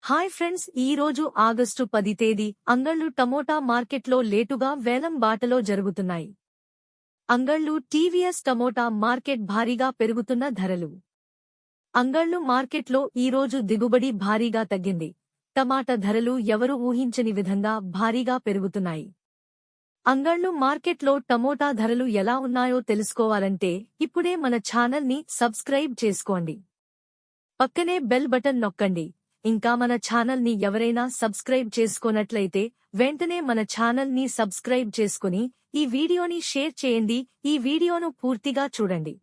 Hi friends, ఈ రోజు August 10 తేదీ అంగళ్ళు టమోటా మార్కెట్లో లేటుగా వేలం బాటలో జరుగుతున్నాయి. అంగళ్ళు టీవీఎస్ టమోటా మార్కెట్ భారీగా పెరుగుతున్న ధరలు. అంగళ్ళు మార్కెట్లో ఈరోజు దిగుబడి భారీగా తగ్గింది. టమాటా ధరలు ఎవరు ఊహించని విధంగా భారీగా పెరుగుతున్నాయి. అంగళ్ళు మార్కెట్లో టమోటా ధరలు ఎలా ఉన్నాయో తెలుసుకోవాలంటే ఇప్పుడే మన ఛానల్ని సబ్స్క్రైబ్ చేసుకోండి. పక్కనే బెల్ బటన్ నొక్కండి. ఇంకా మన ఛానల్ని ఎవరైనా సబ్స్క్రైబ్ చేసుకోనట్లయితే వెంటనే మన ఛానల్ని సబ్స్క్రైబ్ చేసుకుని ఈ వీడియోని షేర్ చేయండి. ఈ వీడియోను పూర్తిగా చూడండి.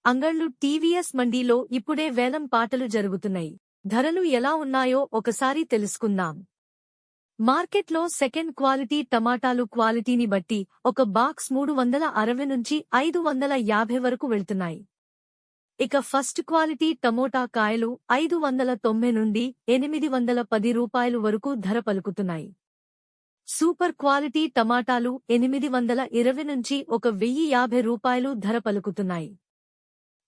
అంగళ్ళు టీవీఎస్ మండీలో ఇప్పుడే వేలం పాటలు జరుగుతున్నాయి. ధరలు ఎలా ఉన్నాయో ఒకసారి తెలుసుకుందాం. మార్కెట్లో సెకండ్ క్వాలిటీ టమాటాలు క్వాలిటీని బట్టి ఒక బాక్స్ 360 నుంచి 550 వరకు వెళ్తున్నాయి. ఇక ఫస్ట్ క్వాలిటీ టమోటా కాయలు 590 నుండి 810 రూపాయలు వరకు ధర పలుకుతున్నాయి. సూపర్ క్వాలిటీ టమాటాలు 820 నుంచి 1050 రూపాయలు ధర పలుకుతున్నాయి.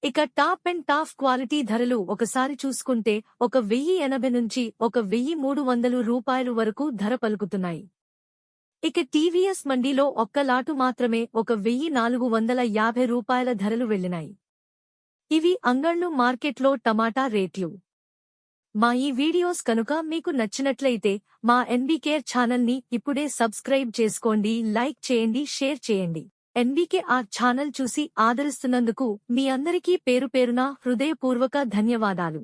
ఇక టాప్ అండ్ టాప్ క్వాలిటీ ధరలు ఒకసారి చూసుకుంటే 1080 నుంచి 1300 రూపాయలు వరకు ధర పలుకుతున్నాయి. ఇక టీవీఎస్ మండీలో ఒక్క లాటు మాత్రమే 1450 రూపాయల ధరలు వెళ్లినాయి. ఇవి అంగళ్ళు మార్కెట్లో టమాటా రేట్లు. మా ఈ వీడియోస్ కనుక మీకు నచ్చినట్లయితే మా ఎన్బీకేర్ ఛానల్ని ఇప్పుడే సబ్స్క్రైబ్ చేసుకోండి, లైక్ చేయండి, షేర్ చేయండి. ఎన్బీకేఆర్ ఛానల్ చూసి ఆదరిస్తున్నందుకు మీ అందరికీ పేరుపేరున హృదయపూర్వక ధన్యవాదాలు.